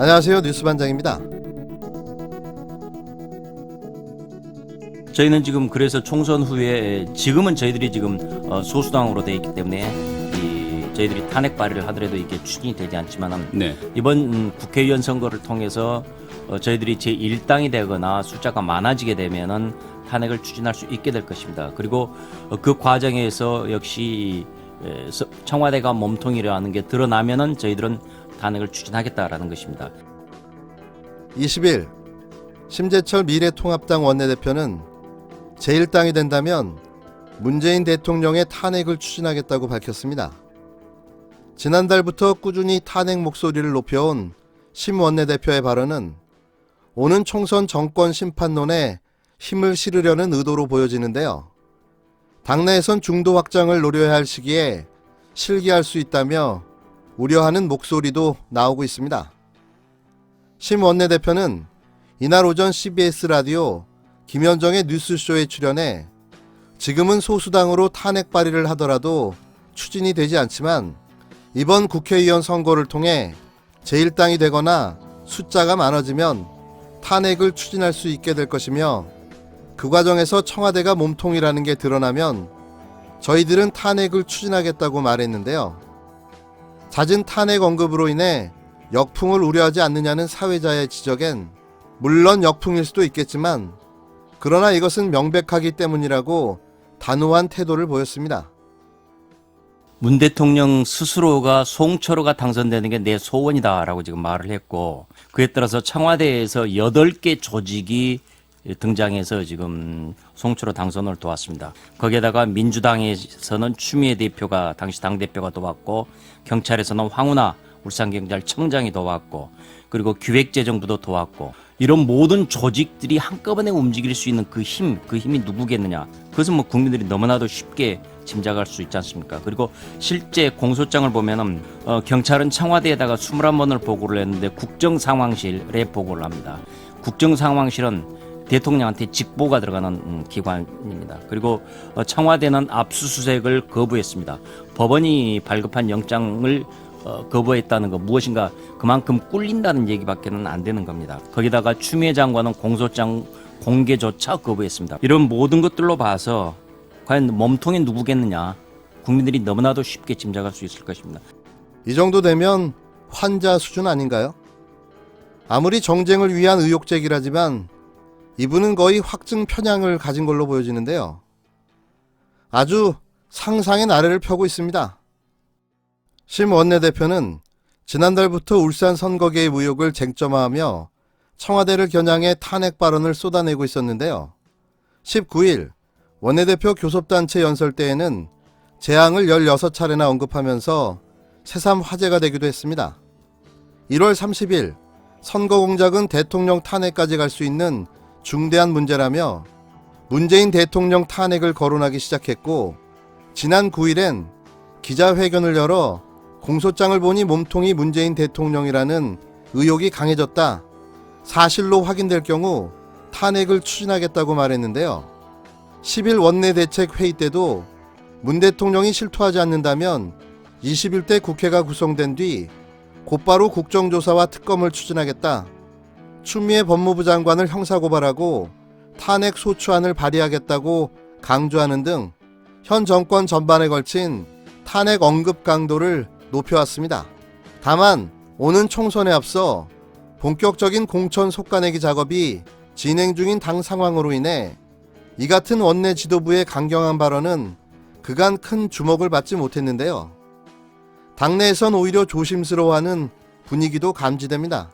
안녕하세요. 뉴스반장입니다. 저희는 지금 그래서 총선 후에 지금은 저희들이 지금 소수당으로 돼 있기 때문에 저희들이 탄핵 발의를 하더라도 이게 추진이 되지 않지만은 이번 국회의원 선거를 통해서 저희들이 제1당이 되거나 숫자가 많아지게 되면은 탄핵을 추진할 수 있게 될 것입니다. 그리고 그 과정에서 역시 청와대가 몸통이라는 게 드러나면은 저희들은 탄핵을 추진하겠다라는 것입니다. 20일 심재철 미래통합당 원내대표는 제1당이 된다면 문재인 대통령의 탄핵을 추진하겠다고 밝혔습니다. 지난달부터 꾸준히 탄핵 목소리를 높여온 심 원내대표의 발언은 오는 총선 정권 심판론에 힘을 실으려는 의도로 보여지는데요. 당내에선 중도 확장을 노려야 할 시기에 실기할 수 있다며 우려하는 목소리도 나오고 있습니다. 심 원내대표는 이날 오전 CBS 라디오 김현정의 뉴스쇼에 출연해 지금은 소수당으로 탄핵 발의를 하더라도 추진이 되지 않지만 이번 국회의원 선거를 통해 제1당이 되거나 숫자가 많아지면 탄핵을 추진할 수 있게 될 것이며 그 과정에서 청와대가 몸통이라는 게 드러나면 저희들은 탄핵을 추진하겠다고 말했는데요. 잦은 탄핵 언급으로 인해 역풍을 우려하지 않느냐는 사회자의 지적엔 물론 역풍일 수도 있겠지만 그러나 이것은 명백하기 때문이라고 단호한 태도를 보였습니다. 문 대통령 스스로가 송철호가 당선되는 게 내 소원이다라고 지금 말을 했고 그에 따라서 청와대에서 8개 조직이 등장해서 지금 송철호 당선을 도왔습니다. 거기에다가 민주당에서는 추미애 대표가 당시 당대표가 도왔고 경찰에서는 황운하 울산경찰청장이 도왔고 그리고 기획재정부도 도왔고 이런 모든 조직들이 한꺼번에 움직일 수 있는 그 힘이 누구겠느냐. 그것은 뭐 국민들이 너무나도 쉽게 짐작할 수 있지 않습니까? 그리고 실제 공소장을 보면은 경찰은 청와대에다가 21번을 보고를 했는데 국정상황실에 보고를 합니다. 국정상황실은 대통령한테 직보가 들어가는 기관입니다. 그리고 청와대는 압수수색을 거부했습니다. 법원이 발급한 영장을 거부했다는 거 무엇인가 그만큼 꿀린다는 얘기밖에는 안 되는 겁니다. 거기다가 추미애 장관은 공소장 공개조차 거부했습니다. 이런 모든 것들로 봐서 과연 몸통이 누구겠느냐 국민들이 너무나도 쉽게 짐작할 수 있을 것입니다. 이 정도 되면 환자 수준 아닌가요? 아무리 정쟁을 위한 의혹 제기라지만 이분은 거의 확증 편향을 가진 걸로 보여지는데요. 아주 상상의 나래를 펴고 있습니다. 심 원내대표는 지난달부터 울산 선거계의 의혹을 쟁점화하며 청와대를 겨냥해 탄핵 발언을 쏟아내고 있었는데요. 19일 원내대표 교섭단체 연설 때에는 재앙을 16차례나 언급하면서 새삼 화제가 되기도 했습니다. 1월 30일 선거 공작은 대통령 탄핵까지 갈 수 있는 중대한 문제라며 문재인 대통령 탄핵을 거론하기 시작했고 지난 9일엔 기자회견을 열어 공소장을 보니 몸통이 문재인 대통령이라는 의혹이 강해졌다. 사실로 확인될 경우 탄핵을 추진하겠다고 말했는데요. 10일 원내대책회의 때도 문 대통령이 실토하지 않는다면 21대 국회가 구성된 뒤 곧바로 국정조사와 특검을 추진하겠다. 추미애 법무부 장관을 형사고발하고 탄핵 소추안을 발의하겠다고 강조하는 등 현 정권 전반에 걸친 탄핵 언급 강도를 높여왔습니다. 다만 오는 총선에 앞서 본격적인 공천 속가내기 작업이 진행 중인 당 상황으로 인해 이 같은 원내 지도부의 강경한 발언은 그간 큰 주목을 받지 못했는데요. 당내에선 오히려 조심스러워하는 분위기도 감지됩니다.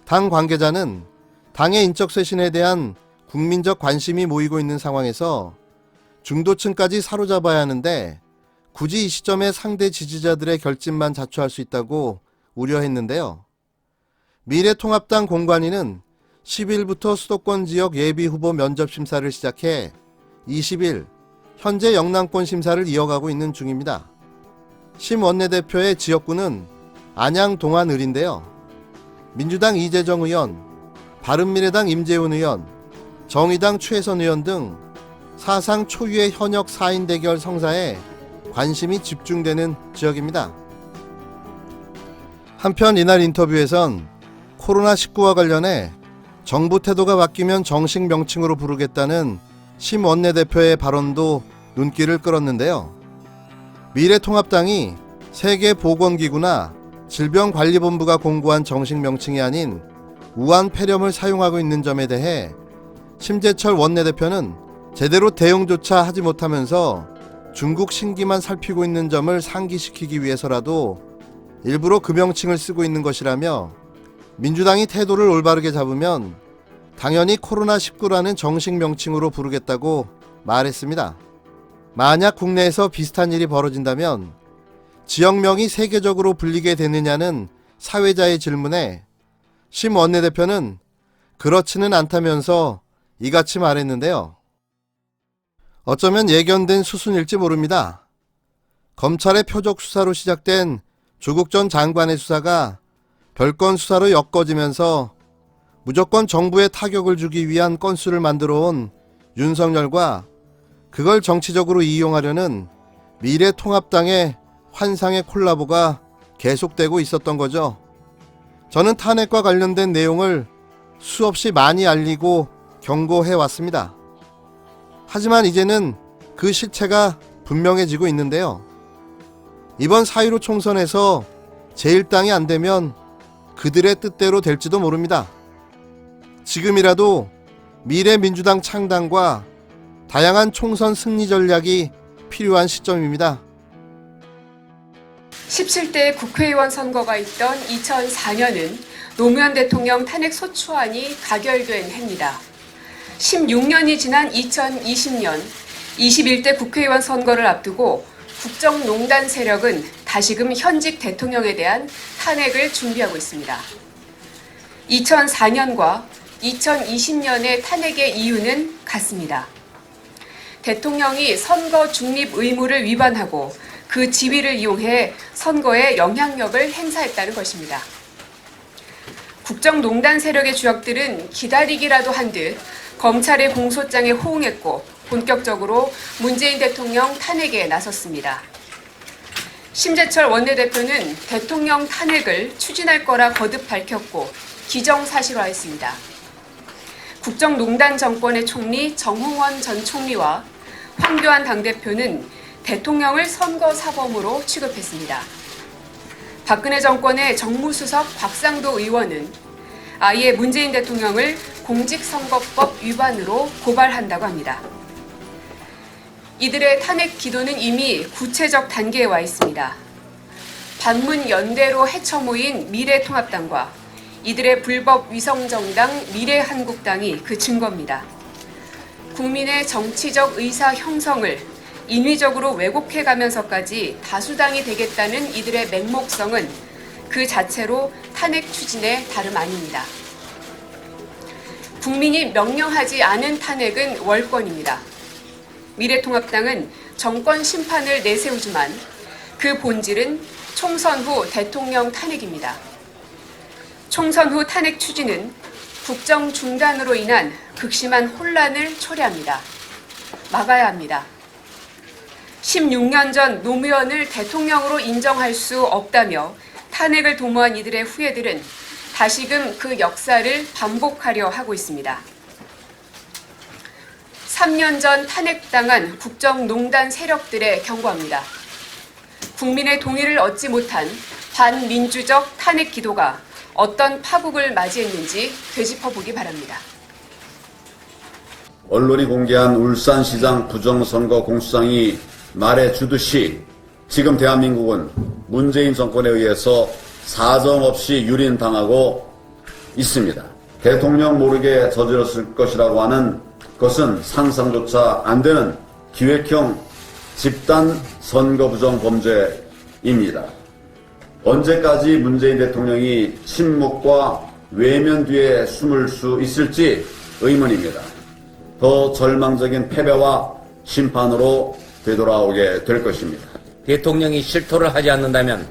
당 관계자는 당의 인적 쇄신에 대한 국민적 관심이 모이고 있는 상황에서 중도층까지 사로잡아야 하는데 굳이 이 시점에 상대 지지자들의 결집만 자초할 수 있다고 우려했는데요. 미래통합당 공관위는 10일부터 수도권 지역 예비후보 면접 심사를 시작해 20일 현재 영남권 심사를 이어가고 있는 중입니다. 심 원내대표의 지역구는 안양 동안을인데요. 민주당 이재정 의원, 바른미래당 임재훈 의원, 정의당 최선 의원 등 사상 초유의 현역 4인 대결 성사에 관심이 집중되는 지역입니다. 한편 이날 인터뷰에선 코로나19와 관련해 정부 태도가 바뀌면 정식 명칭으로 부르겠다는 심 원내대표의 발언도 눈길을 끌었는데요. 미래통합당이 세계보건기구나 질병관리본부가 공고한 정식 명칭이 아닌 우한 폐렴을 사용하고 있는 점에 대해 심재철 원내대표는 제대로 대응조차 하지 못하면서 중국 신기만 살피고 있는 점을 상기시키기 위해서라도 일부러 그 명칭을 쓰고 있는 것이라며 민주당이 태도를 올바르게 잡으면 당연히 코로나19라는 정식 명칭으로 부르겠다고 말했습니다. 만약 국내에서 비슷한 일이 벌어진다면 지역명이 세계적으로 불리게 되느냐는 사회자의 질문에 심 원내대표는 그렇지는 않다면서 이같이 말했는데요. 어쩌면 예견된 수순일지 모릅니다. 검찰의 표적 수사로 시작된 조국 전 장관의 수사가 별건 수사로 엮어지면서 무조건 정부에 타격을 주기 위한 건수를 만들어 온 윤석열과 그걸 정치적으로 이용하려는 미래통합당의 환상의 콜라보가 계속되고 있었던 거죠. 저는 탄핵과 관련된 내용을 수없이 많이 알리고 경고해 왔습니다. 하지만 이제는 그 실체가 분명해지고 있는데요. 이번 4.15 총선에서 제1당이 안 되면 그들의 뜻대로 될지도 모릅니다. 지금이라도 미래민주당 창당과 다양한 총선 승리 전략이 필요한 시점입니다. 17대 국회의원 선거가 있던 2004년은 노무현 대통령 탄핵 소추안이 가결된 해입니다. 16년이 지난 2020년 21대 국회의원 선거를 앞두고 국정농단 세력은 다시금 현직 대통령에 대한 탄핵을 준비하고 있습니다. 2004년과 2020년의 탄핵의 이유는 같습니다. 대통령이 선거 중립 의무를 위반하고 그 지위를 이용해 선거에 영향력을 행사했다는 것입니다. 국정농단 세력의 주역들은 기다리기라도 한 듯 검찰의 공소장에 호응했고 본격적으로 문재인 대통령 탄핵에 나섰습니다. 심재철 원내대표는 대통령 탄핵을 추진할 거라 거듭 밝혔고 기정사실화했습니다. 국정농단 정권의 총리 정홍원 전 총리와 황교안 당대표는 대통령을 선거사범으로 취급했습니다. 박근혜 정권의 정무수석 곽상도 의원은 아예 문재인 대통령을 공직선거법 위반으로 고발한다고 합니다. 이들의 탄핵 기도는 이미 구체적 단계에 와 있습니다. 반문 연대로 헤쳐 모인 미래통합당과 이들의 불법 위성정당 미래한국당이 그 증거입니다. 국민의 정치적 의사 형성을 인위적으로 왜곡해가면서까지 다수당이 되겠다는 이들의 맹목성은 그 자체로 탄핵 추진의 다름 아닙니다. 국민이 명령하지 않은 탄핵은 월권입니다. 미래통합당은 정권 심판을 내세우지만 그 본질은 총선 후 대통령 탄핵입니다. 총선 후 탄핵 추진은 국정 중단으로 인한 극심한 혼란을 초래합니다. 막아야 합니다. 16년 전 노무현을 대통령으로 인정할 수 없다며 탄핵을 도모한 이들의 후예들은 다시금 그 역사를 반복하려 하고 있습니다. 3년 전 탄핵당한 국정농단 세력들에 경고합니다. 국민의 동의를 얻지 못한 반민주적 탄핵 기도가 어떤 파국을 맞이했는지 되짚어보기 바랍니다. 언론이 공개한 울산시장 부정선거 공수장이 말해주듯이 지금 대한민국은 문재인 정권에 의해서 사정없이 유린당하고 있습니다. 대통령 모르게 저질렀을 것이라고 하는 것은 상상조차 안 되는 기획형 집단 선거부정 범죄입니다. 언제까지 문재인 대통령이 침묵과 외면 뒤에 숨을 수 있을지 의문입니다. 더 절망적인 패배와 심판으로 되돌아오게 될 것입니다. 대통령이 실토를 하지 않는다면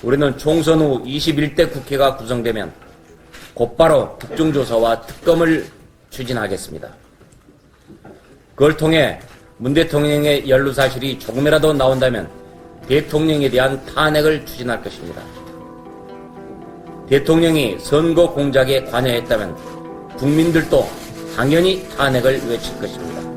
우리는 총선 후 21대 국회가 구성되면 곧바로 국정조사와 특검을 추진하겠습니다. 그걸 통해 문 대통령의 연루 사실이 조금이라도 나온다면 대통령에 대한 탄핵을 추진할 것입니다. 대통령이 선거 공작에 관여했다면 국민들도 당연히 탄핵을 외칠 것입니다.